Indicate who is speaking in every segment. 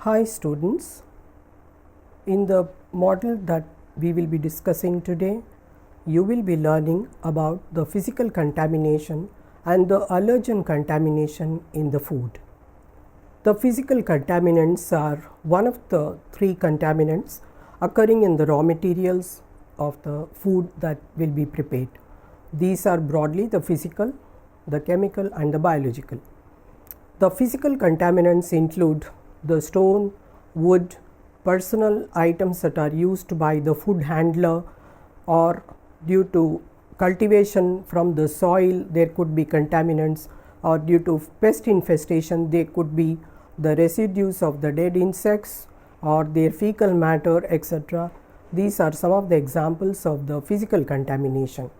Speaker 1: Hi students, in the model that we will be discussing today, you will be learning about the physical contamination and the allergen contamination in the food. The physical contaminants are one of the three contaminants occurring in the raw materials of the food that will be prepared. These are broadly the physical, the chemical and the biological. The physical contaminants include the stone, wood, personal items that are used by the food handler, or due to cultivation from the soil there could be contaminants, or due to pest infestation there could be the residues of the dead insects or their fecal matter, etc. These are some of the examples of the physical contamination.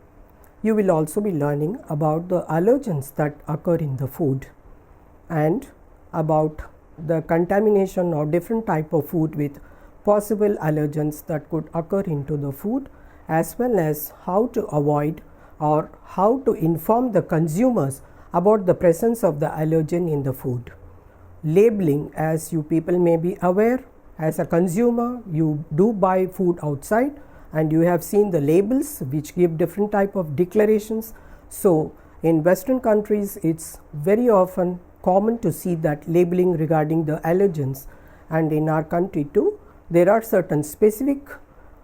Speaker 1: You will also be learning about the allergens that occur in the food and about the contamination of different type of food with possible allergens that could occur into the food, as well as how to avoid or how to inform the consumers about the presence of the allergen in the food. Labeling, as you people may be aware, as a consumer you do buy food outside and you have seen the labels which give different type of declarations. So in Western countries it's very often common to see that labeling regarding the allergens, and in our country too there are certain specific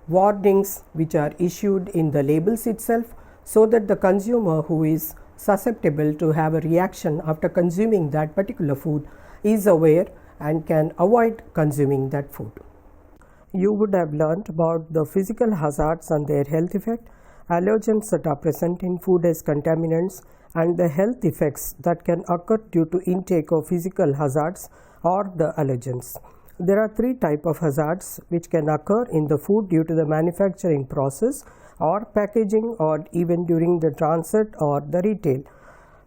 Speaker 1: warnings which are issued in the labels itself, so that the consumer who is susceptible to have a reaction after consuming that particular food is aware and can avoid consuming that food. You would have learnt about the physical hazards and their health effect, allergens that are present in food as contaminants, and the health effects that can occur due to intake of physical hazards or the allergens. There are three types of hazards which can occur in the food due to the manufacturing process or packaging, or even during the transit or the retail.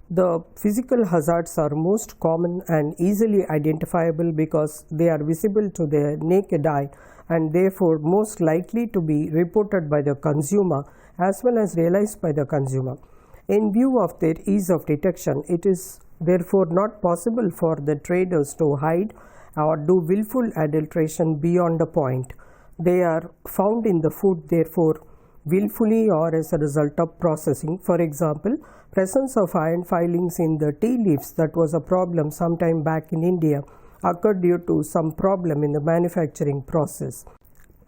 Speaker 1: The physical hazards are most common and easily identifiable because they are visible to the naked eye and therefore most likely to be reported by the consumer as well as realized by the consumer. In view of their ease of detection, it is therefore not possible for the traders to hide or do willful adulteration beyond a point. They are found in the food therefore willfully or as a result of processing. For example, presence of iron filings in the tea leaves that was a problem sometime back in India occurred due to some problem in the manufacturing process.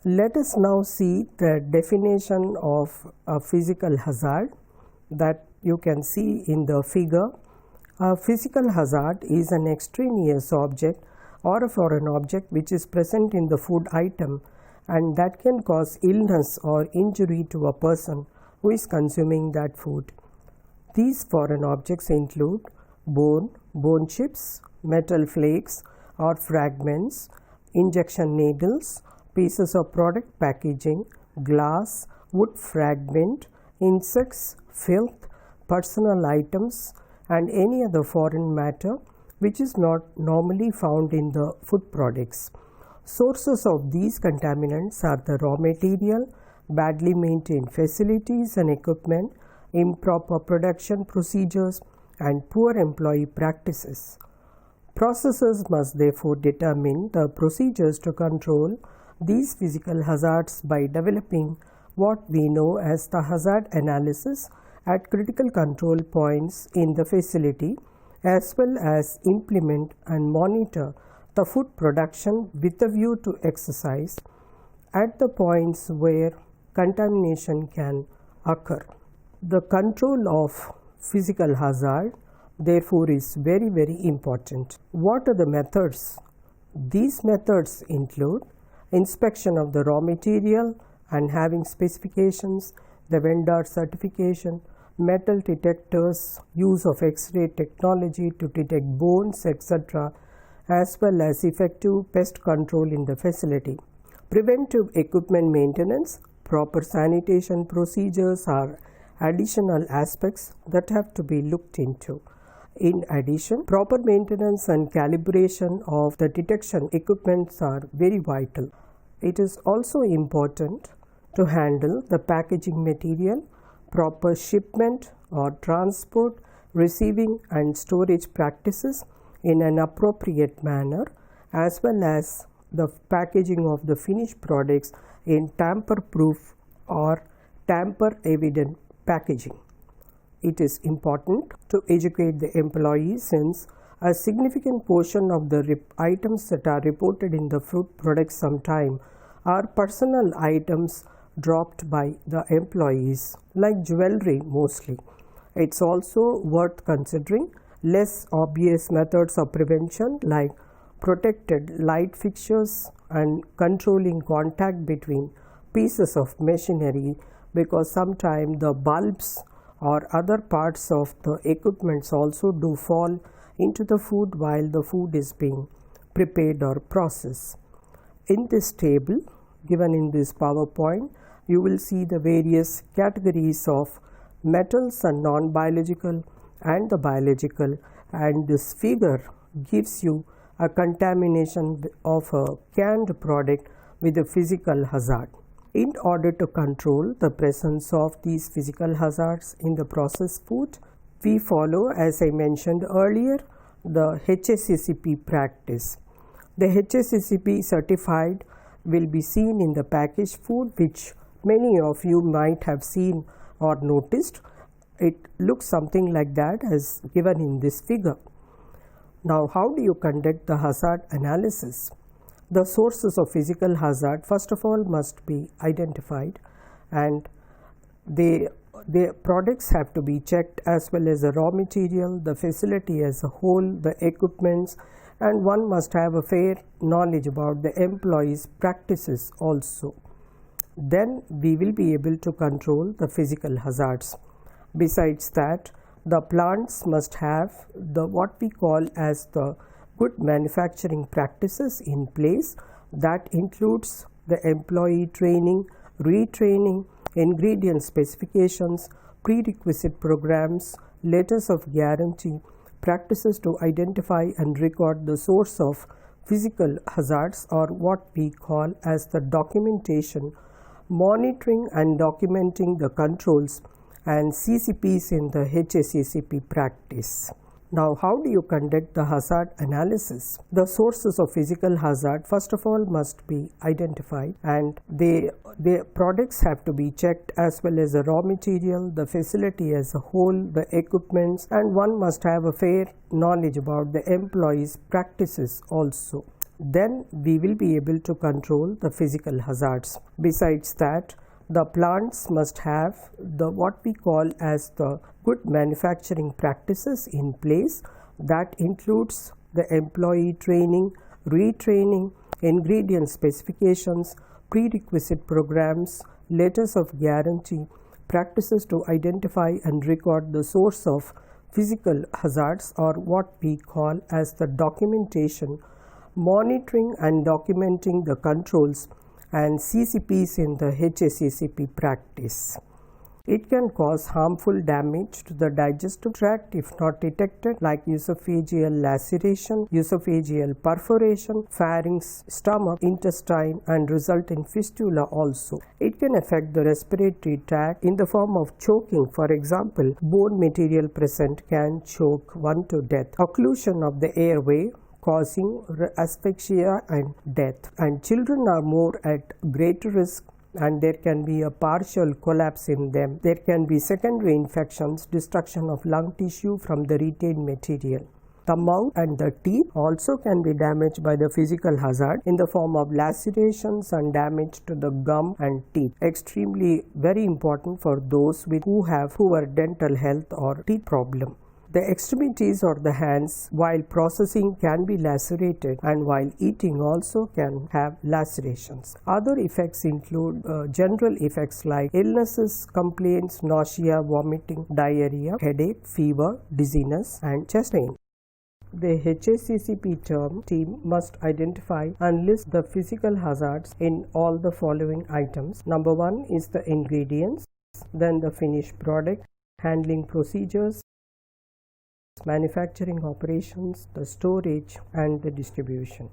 Speaker 1: Let us now see the definition of a physical hazard that you can see in the figure. A physical hazard is an extraneous object or a foreign object which is present in the food item and that can cause illness or injury to a person who is consuming that food. These foreign objects include bone chips, metal flakes or fragments, injection needles, pieces of product packaging, glass, wood fragment, insects, filth, personal items and any other foreign matter which is not normally found in the food products. Sources of these contaminants are the raw material, badly maintained facilities and equipment, improper production procedures and poor employee practices. Processors must therefore determine the procedures to control these physical hazards by developing what we know as the hazard analysis at critical control points in the facility, as well as implement and monitor the food production with a view to exercise at the points where contamination can occur. The control of physical hazard therefore is very important. What are the methods? These methods include inspection of the raw material and having specifications, the vendor certification, metal detectors, use of X-ray technology to detect bones, etc., as well as effective pest control in the facility. Preventive equipment maintenance, proper sanitation procedures are additional aspects that have to be looked into. In addition, proper maintenance and calibration of the detection equipments are very vital. It is also important to handle the packaging material, proper shipment or transport, receiving and storage practices in an appropriate manner, as well as the packaging of the finished products in tamper-proof or tamper-evident packaging. It is important to educate the employees since a significant portion of the items that are reported in the fruit products sometime are personal items dropped by the employees, like jewelry mostly. It's also worth considering less obvious methods of prevention like protected light fixtures and controlling contact between pieces of machinery, because sometimes the bulbs or other parts of the equipments also do fall into the food while the food is being prepared or processed. In this table given in this PowerPoint, you will see the various categories of metals and non-biological and the biological, and this figure gives you a contamination of a canned product with a physical hazard. In order to control the presence of these physical hazards in the processed food, we follow, as I mentioned earlier, the HACCP practice. The HACCP certified will be seen in the packaged food, which many of you might have seen or noticed. It looks something like that as given in this figure. Now, how do you conduct the hazard analysis? The sources of physical hazard first of all must be identified, and the products have to be checked, as well as the raw material, the facility as a whole, the equipments, and one must have a fair knowledge about the employees' practices also. Then we will be able to control the physical hazards. Besides that, the plants must have the what we call as the good manufacturing practices in place. That includes the employee training, retraining, ingredient specifications, prerequisite programs, letters of guarantee, practices to identify and record the source of physical hazards, or what we call as the documentation, monitoring and documenting the controls and CCPs in the HACCP practice. Now, how do you conduct the hazard analysis? The sources of physical hazard first of all must be identified, and the products have to be checked, as well as the raw material, the facility as a whole, the equipments, and one must have a fair knowledge about the employees' practices also. Then we will be able to control the physical hazards. Besides that, the plants must have the what we call as the good manufacturing practices in place. That includes the employee training, retraining, ingredient specifications, prerequisite programs, letters of guarantee, practices to identify and record the source of physical hazards, or what we call as the documentation, monitoring and documenting the controls and CCPs in the HACCP practice. It can cause harmful damage to the digestive tract if not detected, like esophageal laceration, esophageal perforation, pharynx, stomach, intestine, and result in fistula also. It can affect the respiratory tract in the form of choking. For example, bone material present can choke one to death. Occlusion of the airway causing asphyxia and death, and children are more at greater risk, and there can be a partial collapse in them. There can be secondary infections, destruction of lung tissue from the retained material. The mouth and the teeth also can be damaged by the physical hazard in the form of lacerations and damage to the gum and teeth. Extremely very important for those who have poor dental health or teeth problem. The extremities or the hands while processing can be lacerated, and while eating also can have lacerations. Other effects include general effects like illnesses, complaints, nausea, vomiting, diarrhea, headache, fever, dizziness, and chest pain. The HACCP team must identify and list the physical hazards in all the following items. Number 1 is the ingredients, then the finished product, handling procedures, manufacturing operations, the storage, and the distribution.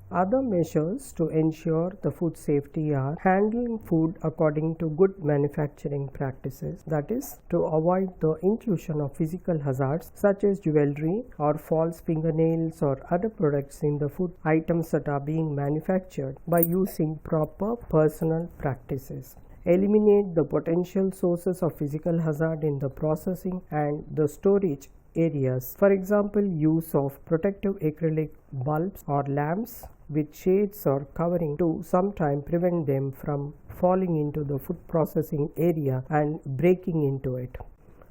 Speaker 1: Other measures to ensure the food safety are handling food according to good manufacturing practices, that is, to avoid the intrusion of physical hazards such as jewelry or false fingernails or other products in the food items that are being manufactured by using proper personal practices. Eliminate the potential sources of physical hazard in the processing and the storage areas. For example, use of protective acrylic bulbs or lamps with shades or covering to sometimes prevent them from falling into the food processing area and breaking into it.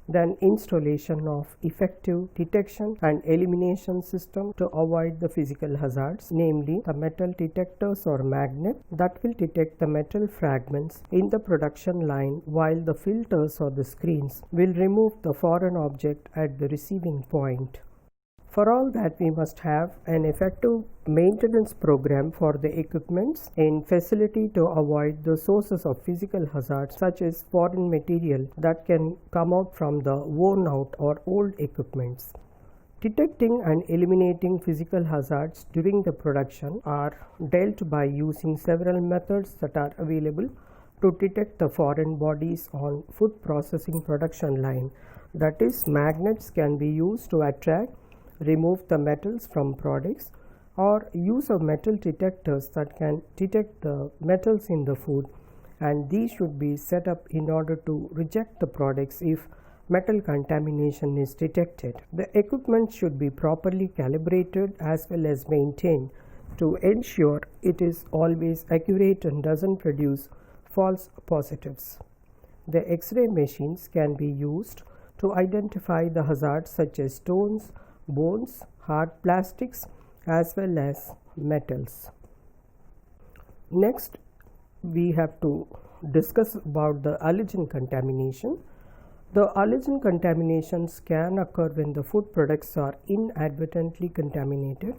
Speaker 1: Then installation of effective detection and elimination system to avoid the physical hazards, namely the metal detectors or magnet that will detect the metal fragments in the production line, while the filters or the screens will remove the foreign object at the receiving point. For all that, we must have an effective maintenance program for the equipments in facility to avoid the sources of physical hazards such as foreign material that can come out from the worn out or old equipments. Detecting and eliminating physical hazards during the production are dealt by using several methods that are available to detect the foreign bodies on food processing production line. That is, magnets can be used to attract, remove the metals from products, or use of metal detectors that can detect the metals in the food, and these should be set up in order to reject the products if metal contamination is detected. The equipment should be properly calibrated as well as maintained to ensure it is always accurate and doesn't produce false positives. The X-ray machines can be used to identify the hazards such as stones, bones, hard plastics, as well as metals. Next, we have to discuss about the allergen contamination. The allergen contaminations can occur when the food products are inadvertently contaminated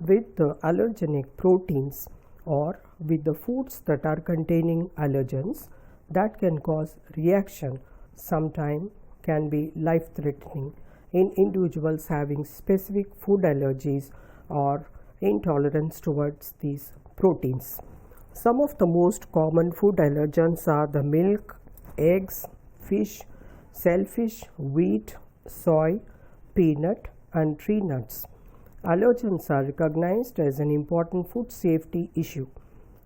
Speaker 1: with the allergenic proteins or with the foods that are containing allergens that can cause reaction, sometimes can be life-threatening in individuals having specific food allergies or intolerance towards these proteins. Some of the most common food allergens are the milk, eggs, fish, shellfish, wheat, soy, peanut, and tree nuts. Allergens are recognized as an important food safety issue.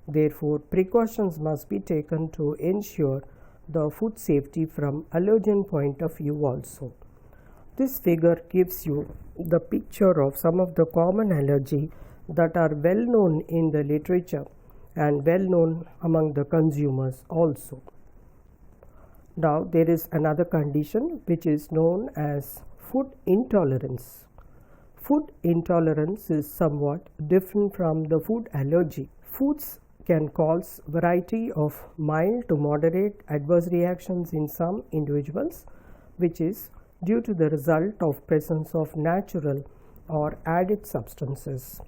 Speaker 1: Therefore, precautions must be taken to ensure the food safety from allergen point of view also. This figure gives you the picture of some of the common allergy that are well known in the literature and well known among the consumers also. Now, there is another condition which is known as food intolerance. Food intolerance is somewhat different from the food allergy. Foods can cause variety of mild to moderate adverse reactions in some individuals, which is due to the result of presence of natural or added substances.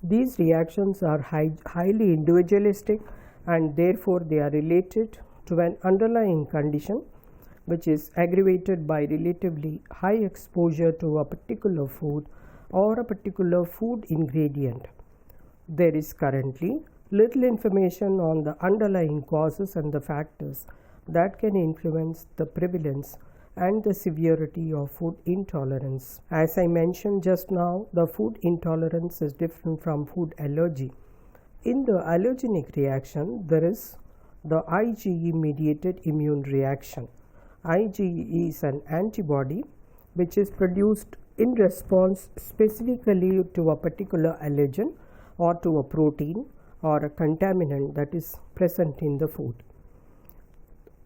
Speaker 1: These reactions are highly individualistic, and therefore they are related to an underlying condition which is aggravated by relatively high exposure to a particular food or a particular food ingredient. There is currently little information on the underlying causes and the factors that can influence the prevalence and the severity of food intolerance. As I mentioned just now, the food intolerance is different from food allergy. In the allergenic reaction, there is the IgE mediated immune reaction. IgE is an antibody which is produced in response specifically to a particular allergen or to a protein or a contaminant that is present in the food.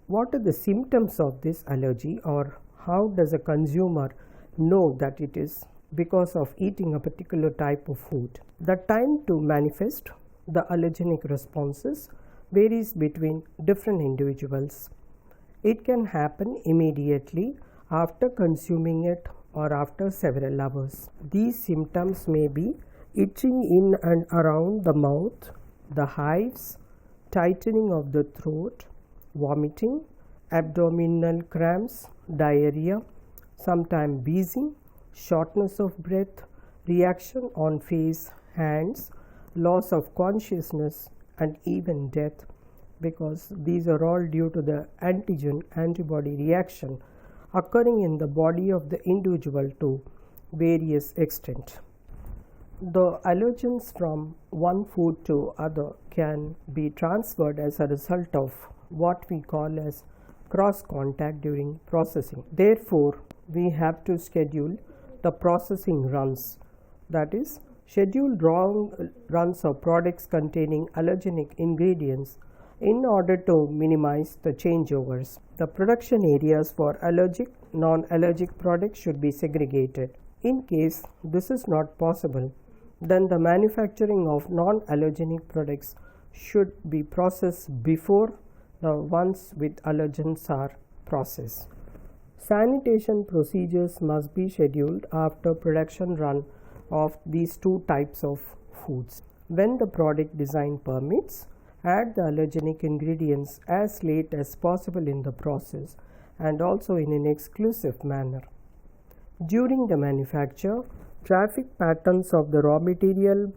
Speaker 1: What are the symptoms of this allergy, or how does a consumer know that it is because of eating a particular type of food? The time to manifest the allergenic responses varies between different individuals. It can happen immediately after consuming it or after several hours. These symptoms may be itching in and around the mouth, the hives, tightening of the throat, vomiting, abdominal cramps, diarrhea, sometimes wheezing, shortness of breath, reaction on face, hands, loss of consciousness, and even death, because these are all due to the antigen antibody reaction occurring in the body of the individual to various extent. The allergens from one food to other can be transferred as a result of what we call as cross contact during processing. Therefore, we have to schedule the processing runs, that is, scheduled runs of products containing allergenic ingredients in order to minimize the changeovers. The production areas for allergic, non-allergic products should be segregated. In case this is not possible, then the manufacturing of non-allergenic products should be processed before the ones with allergens are processed. Sanitation procedures must be scheduled after production run of these two types of foods. When the product design permits, add the allergenic ingredients as late as possible in the process and also in an exclusive manner. During the manufacture, traffic patterns of the raw material,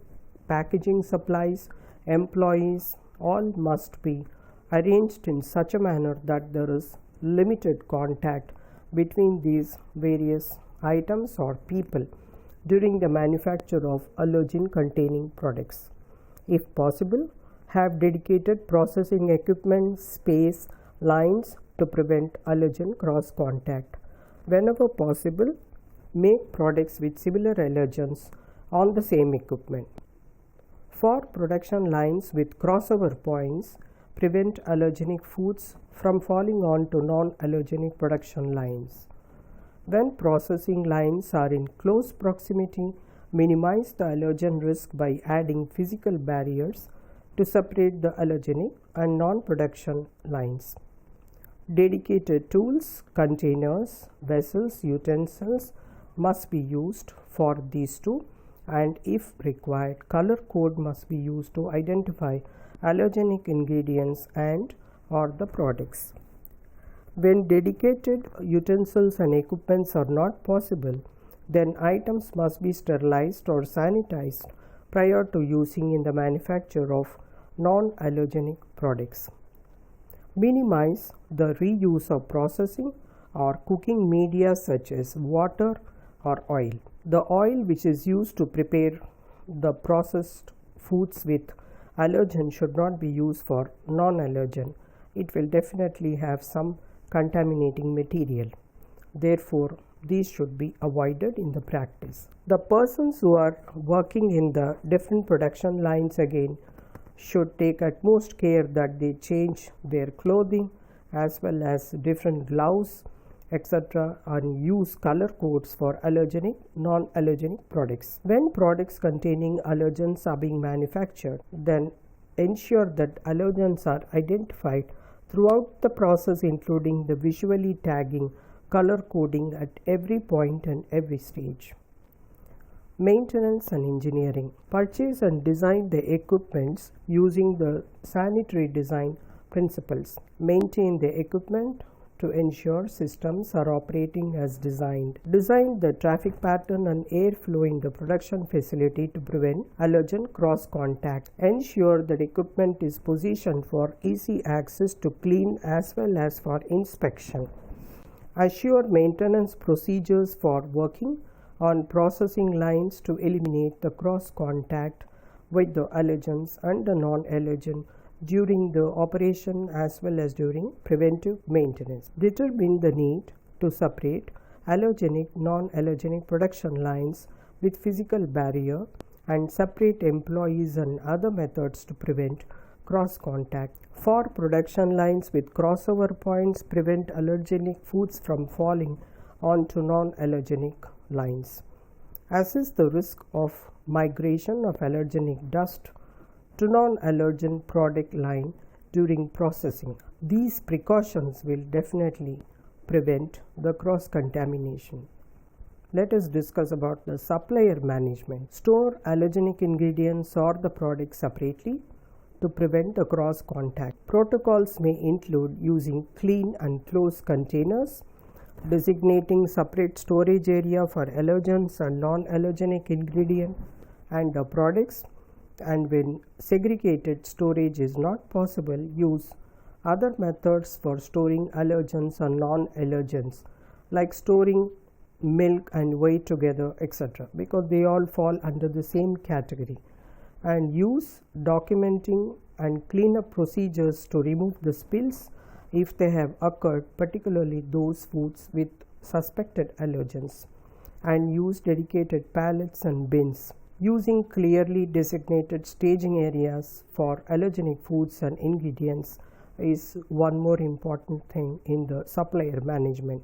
Speaker 1: packaging supplies, employees, all must be arranged in such a manner that there is limited contact between these various items or people during the manufacture of allergen containing products. If possible, have dedicated processing equipment, space, lines to prevent allergen cross contact. Whenever possible, make products with similar allergens on the same equipment. For production lines with crossover points, prevent allergenic foods from falling onto non-allergenic production lines. When processing lines are in close proximity, minimize the allergen risk by adding physical barriers to separate the allergenic and non-production lines. Dedicated tools, containers, vessels, utensils must be used for these two, and if required, color code must be used to identify allergenic ingredients and or the products. When dedicated utensils and equipments are not possible, then items must be sterilized or sanitized prior to using in the manufacture of non-allergenic products. Minimize the reuse of processing or cooking media such as water or oil. The oil which is used to prepare the processed foods with allergen should not be used for non-allergen. It will definitely have some contaminating material. Therefore, these should be avoided in the practice. The persons who are working in the different production lines again should take utmost care that they change their clothing as well as different gloves, etc., and use color codes for allergenic, non-allergenic products. When products containing allergens are being manufactured, then ensure that allergens are identified throughout the process, including the visually tagging, color coding at every point and every stage. Maintenance and engineering. Purchase and design the equipments using the sanitary design principles. Maintain the equipment to ensure systems are operating as designed. Design the traffic pattern and airflow in the production facility to prevent allergen cross contact. Ensure that equipment is positioned for easy access to clean as well as for inspection. Assure maintenance procedures for working on processing lines to eliminate the cross contact with the allergens and the non-allergen during the operation as well as during preventive maintenance. Determine the need to separate allergenic, non-allergenic production lines with physical barrier and separate employees and other methods to prevent cross contact. For production lines with crossover points, prevent allergenic foods from falling onto non-allergenic lines. Assess the risk of migration of allergenic dust to non-allergen product line during processing. These precautions will definitely prevent the cross-contamination. Let us discuss about the supplier management. Store allergenic ingredients or the product separately to prevent the cross contact. Protocols may include using clean and closed containers, designating separate storage area for allergens and non-allergenic ingredient and the products, and when segregated storage is not possible, use other methods for storing allergens or non-allergens, like storing milk and whey together, etc., because they all fall under the same category. And use documenting and cleanup procedures to remove the spills if they have occurred, particularly those foods with suspected allergens. And use dedicated pallets and bins. Using clearly designated staging areas for allergenic foods and ingredients is one more important thing in the supplier management.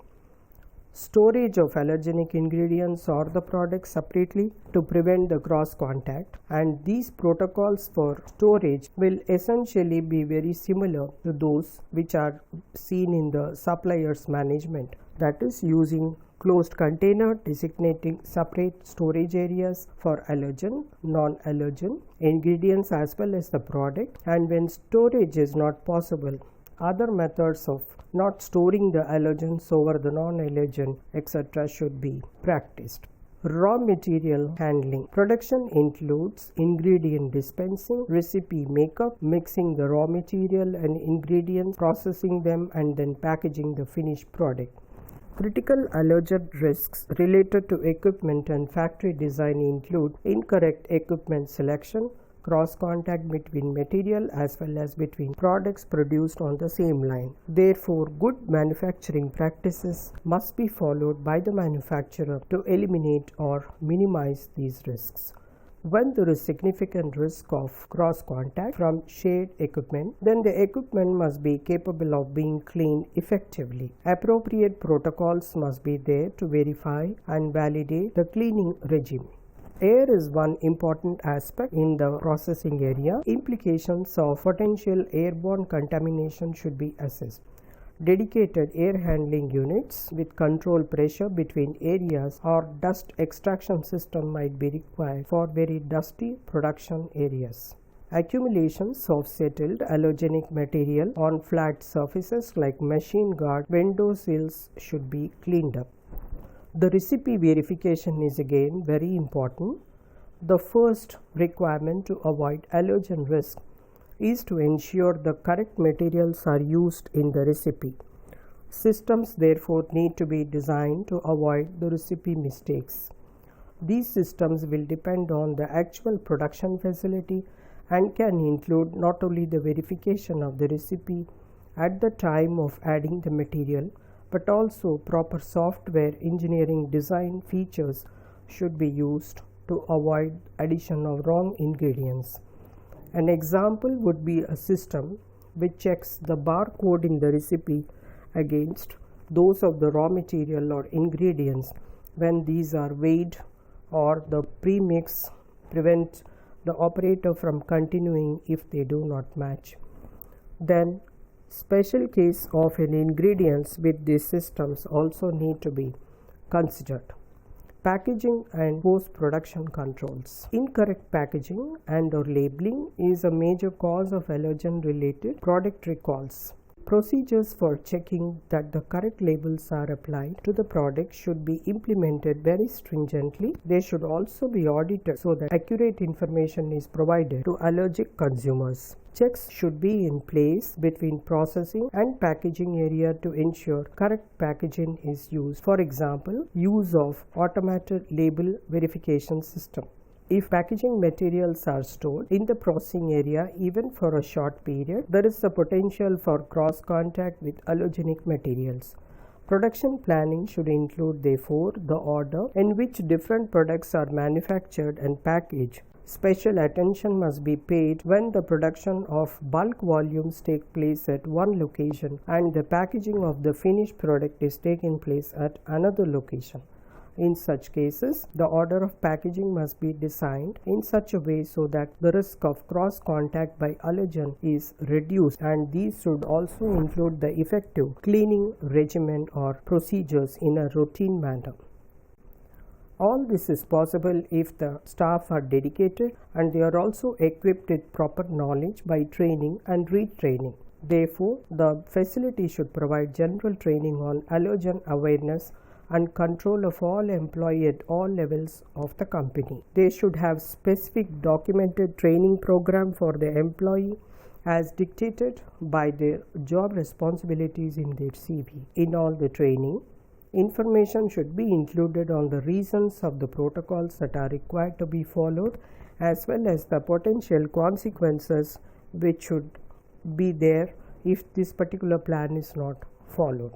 Speaker 1: Storage of allergenic ingredients or the products separately to prevent the cross contact, and these protocols for storage will essentially be very similar to those which are seen in the suppliers management, that is using closed container designating separate storage areas for allergen, non-allergen ingredients as well as the product, and when storage is not possible, other methods of not storing the allergens over the non-allergen, etc. should be practiced. Raw material handling. Production includes ingredient dispensing, recipe makeup, mixing the raw material and ingredients, processing them, and then packaging the finished product. Critical allergen risks related to equipment and factory design include incorrect equipment selection, cross contact between material as well as between products produced on the same line. Therefore, good manufacturing practices must be followed by the manufacturer to eliminate or minimize these risks. When there is significant risk of cross contact from shared equipment, then the equipment must be capable of being cleaned effectively. Appropriate protocols must be there to verify and validate the cleaning regime. Air is one important aspect in the processing area. Implications of potential airborne contamination should be assessed. Dedicated air handling units with control pressure between areas or dust extraction system might be required for very dusty production areas. Accumulations of settled allergenic material on flat surfaces like machine guard window sills should be cleaned up. The recipe verification is again very important. The first requirement to avoid allergen risk is to ensure the correct materials are used in the recipe. Systems therefore need to be designed to avoid the recipe mistakes. These systems will depend on the actual production facility and can include not only the verification of the recipe at the time of adding the material, but also proper software engineering design features should be used to avoid addition of wrong ingredients. An example would be a system which checks the barcode in the recipe against those of the raw material or ingredients when these are weighed, or the premix prevents the operator from continuing if they do not match. Then special case of an ingredients with these systems also need to be considered. Packaging and post-production controls. Incorrect packaging and or labeling is a major cause of allergen-related product recalls. Procedures for checking that the correct labels are applied to the product should be implemented very stringently. They should also be audited so that accurate information is provided to allergic consumers. Checks should be in place between processing and packaging area to ensure correct packaging is used. For example, use of automated label verification system. If packaging materials are stored in the processing area even for a short period, there is a potential for cross contact with allergenic materials. Production planning should include therefore the order in which different products are manufactured and packaged. Special attention must be paid when the production of bulk volumes take place at one location and the packaging of the finished product is taking place at another location. In such cases, the order of packaging must be designed in such a way so that the risk of cross contact by allergen is reduced, and these should also include the effective cleaning regimen or procedures in a routine manner. All this is possible if the staff are dedicated and they are also equipped with proper knowledge by training and retraining. Therefore, the facility should provide general training on allergen awareness and control of all employees at all levels of the company. They should have specific documented training program for the employee as dictated by their job responsibilities in their CV. In all the training, information should be included on the reasons of the protocols that are required to be followed, as well as the potential consequences which should be there if this particular plan is not followed.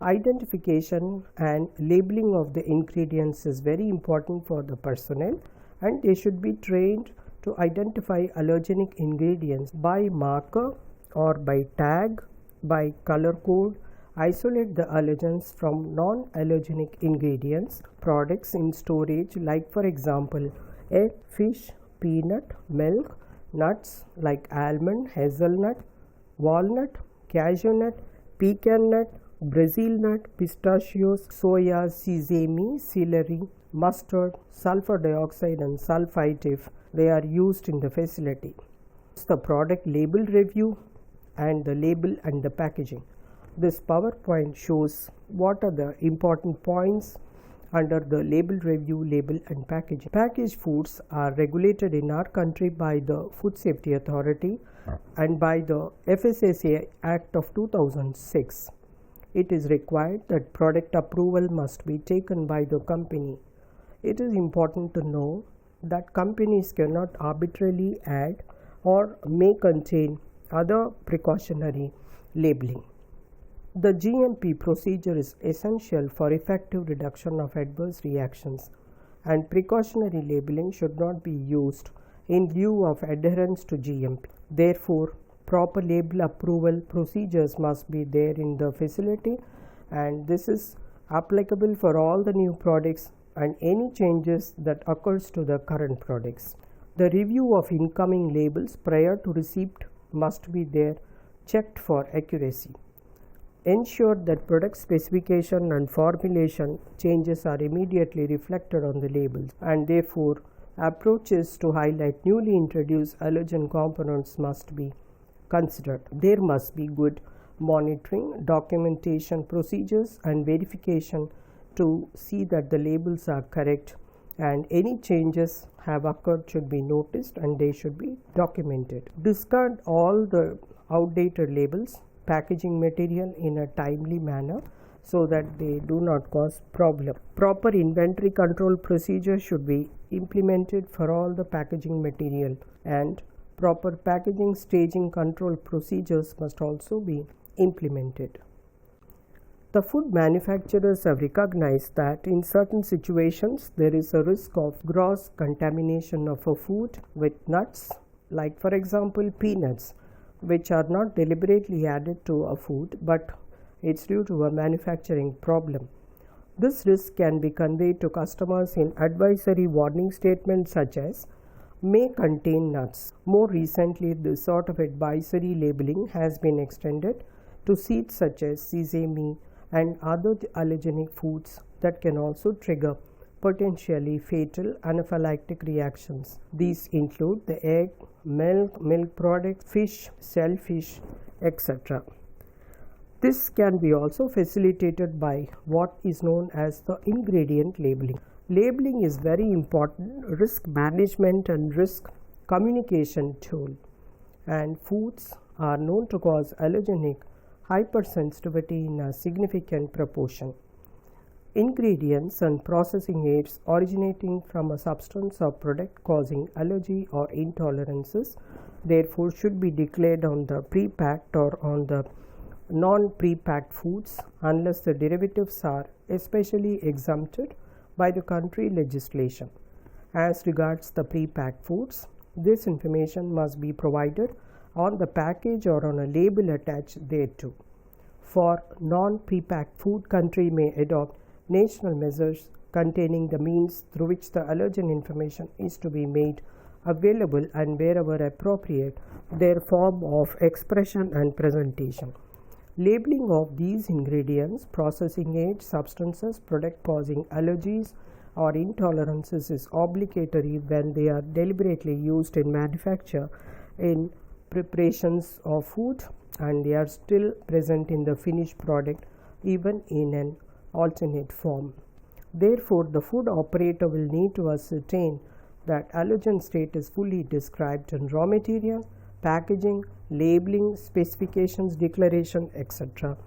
Speaker 1: Identification and labeling of the ingredients is very important for the personnel, and they should be trained to identify allergenic ingredients by marker or by tag, by color code, isolate the allergens from non-allergenic ingredients, products in storage like for example egg, fish, peanut, milk, nuts like almond, hazelnut, walnut, cashew nut, pecan nut, Brazil nut, pistachios, soya, sesame, celery, mustard, sulfur dioxide and sulfite if they are used in the facility. The product label review and the label and the packaging. This PowerPoint shows what are the important points under the label review, label and packaging. Packaged foods are regulated in our country by the Food Safety Authority and by the FSSAI Act of 2006. It is required that product approval must be taken by the company. It is important to know that companies cannot arbitrarily add or may contain other precautionary labeling. The GMP procedure is essential for effective reduction of adverse reactions, and precautionary labeling should not be used in lieu of adherence to GMP. Therefore, proper label approval procedures must be there in the facility, and this is applicable for all the new products and any changes that occurs to the current products. The review of incoming labels prior to receipt must be there, checked for accuracy. Ensure that product specification and formulation changes are immediately reflected on the labels, and therefore approaches to highlight newly introduced allergen components must be considered. There must be good monitoring, documentation procedures and verification to see that the labels are correct, and any changes have occurred should be noticed and they should be documented. Discard all the outdated labels, packaging material in a timely manner so that they do not cause problem. Proper inventory control procedure should be implemented for all the packaging material, and proper packaging staging control procedures must also be implemented. The food manufacturers have recognized that in certain situations there is a risk of gross contamination of a food with nuts, like for example peanuts, which are not deliberately added to a food but it's due to a manufacturing problem. This risk can be conveyed to customers in advisory warning statements such as may contain nuts. More recently, this sort of advisory labeling has been extended to seeds such as sesame and other allergenic foods that can also trigger potentially fatal anaphylactic reactions. These include the egg, milk products, fish, shellfish, etc. This can be also facilitated by what is known as the ingredient labeling. Labeling is very important risk management and risk communication tool, and foods are known to cause allergenic hypersensitivity in a significant proportion. Ingredients and processing aids originating from a substance or product causing allergy or intolerances therefore should be declared on the pre-packed or on the non-pre-packed foods unless the derivatives are especially exempted by the country legislation. As regards the pre-packed foods, this information must be provided on the package or on a label attached thereto. For non-pre-packed food, country may adopt national measures containing the means through which the allergen information is to be made available and wherever appropriate their form of expression and presentation. Labeling of these ingredients, processing aids, substances, product causing allergies or intolerances is obligatory when they are deliberately used in manufacture in preparations of food and they are still present in the finished product even in an alternate form. Therefore, the food operator will need to ascertain that allergen state is fully described in raw material, packaging, labeling, specifications, declaration, etc.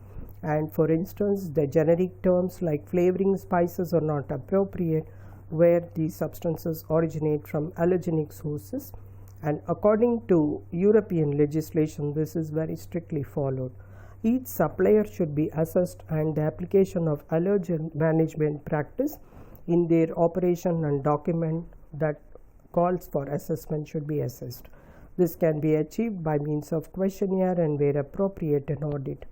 Speaker 1: And for instance, the generic terms like flavoring spices are not appropriate where these substances originate from allergenic sources, and according to European legislation, this is very strictly followed. Each supplier should be assessed and the application of allergen management practice in their operation and document that calls for assessment should be assessed. This can be achieved by means of questionnaire and where appropriate an audit.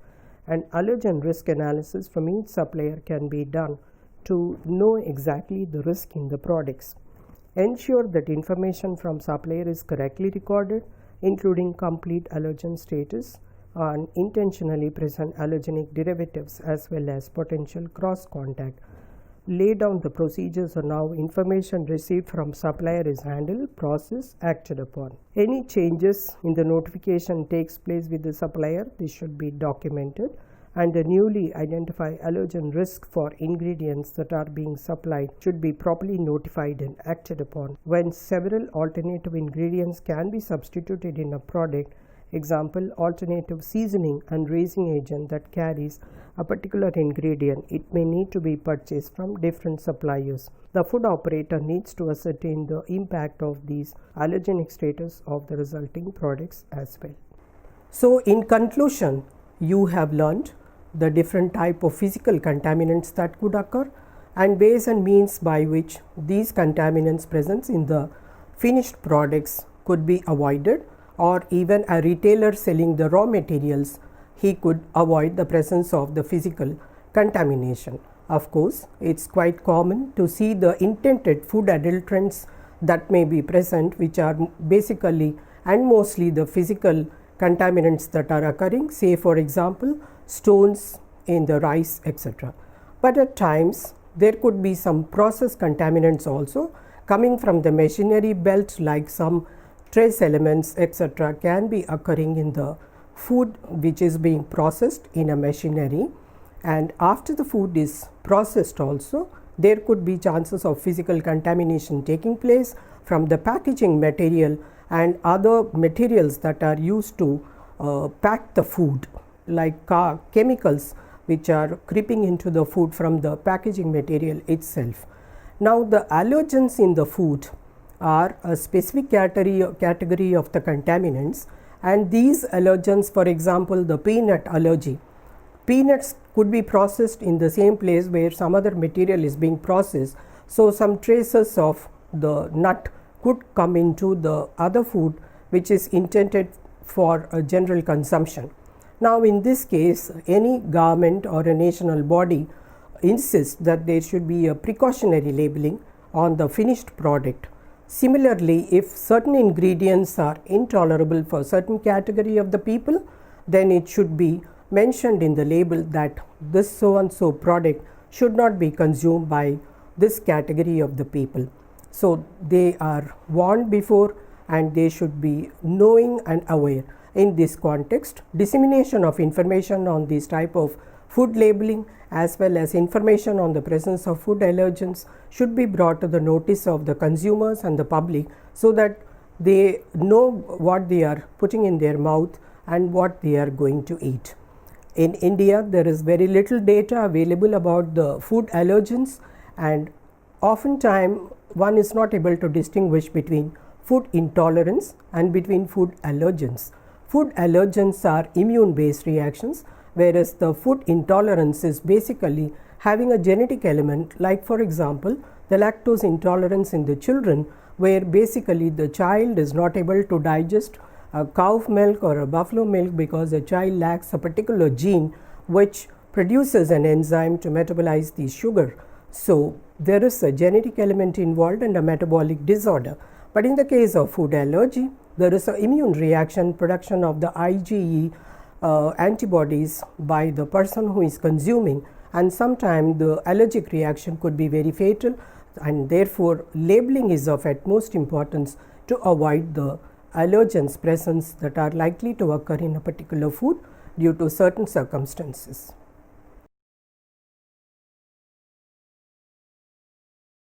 Speaker 1: An allergen risk analysis from each supplier can be done to know exactly the risk in the products. Ensure that information from supplier is correctly recorded, including complete allergen status and intentionally present allergenic derivatives as well as potential cross contact. Lay down the procedures on how information received from supplier is handled, processed, acted upon. Any changes in the notification takes place with the supplier, this should be documented, and the newly identified allergen risk for ingredients that are being supplied should be properly notified and acted upon. When several alternative ingredients can be substituted in a product, example, alternative seasoning and raising agent that carries a particular ingredient, it may need to be purchased from different suppliers. The food operator needs to ascertain the impact of these allergenic status of the resulting products as well. So in conclusion, you have learned the different type of physical contaminants that could occur and ways and means by which these contaminants present in the finished products could be avoided, or even a retailer selling the raw materials, he could avoid the presence of the physical contamination. Of course, it's quite common to see the intended food adulterants that may be present, which are basically and mostly the physical contaminants that are occurring, say for example stones in the rice, etc. But at times there could be some process contaminants also coming from the machinery belt, like some trace elements, etc. can be occurring in the food which is being processed in a machinery, and after the food is processed also there could be chances of physical contamination taking place from the packaging material and other materials that are used to pack the food, like chemicals which are creeping into the food from the packaging material itself. Now the allergens in the food are a specific category of the contaminants, and these allergens, for example the peanut allergy, peanuts could be processed in the same place where some other material is being processed, so some traces of the nut could come into the other food which is intended for a general consumption. Now in this case, any government or a national body insists that there should be a precautionary labeling on the finished product. Similarly, if certain ingredients are intolerable for certain category of the people, then it should be mentioned in the label that this so and so product should not be consumed by this category of the people. So they are warned before and they should be knowing and aware. In this context, dissemination of information on this type of food labeling as well as information on the presence of food allergens should be brought to the notice of the consumers and the public, so that they know what they are putting in their mouth and what they are going to eat. In India, there is very little data available about the food allergens, and oftentimes one is not able to distinguish between food intolerance and between food allergens. Food allergens are immune based reactions, whereas the food intolerance is basically having a genetic element, like for example the lactose intolerance in the children, where basically the child is not able to digest a cow milk or a buffalo milk because the child lacks a particular gene which produces an enzyme to metabolize the sugar. So there is a genetic element involved and a metabolic disorder. But in the case of food allergy, there is an immune reaction, production of the IgE antibodies by the person who is consuming, and sometimes the allergic reaction could be very fatal, and therefore labeling is of utmost importance to avoid the allergens presence that are likely to occur in a particular food due to certain circumstances.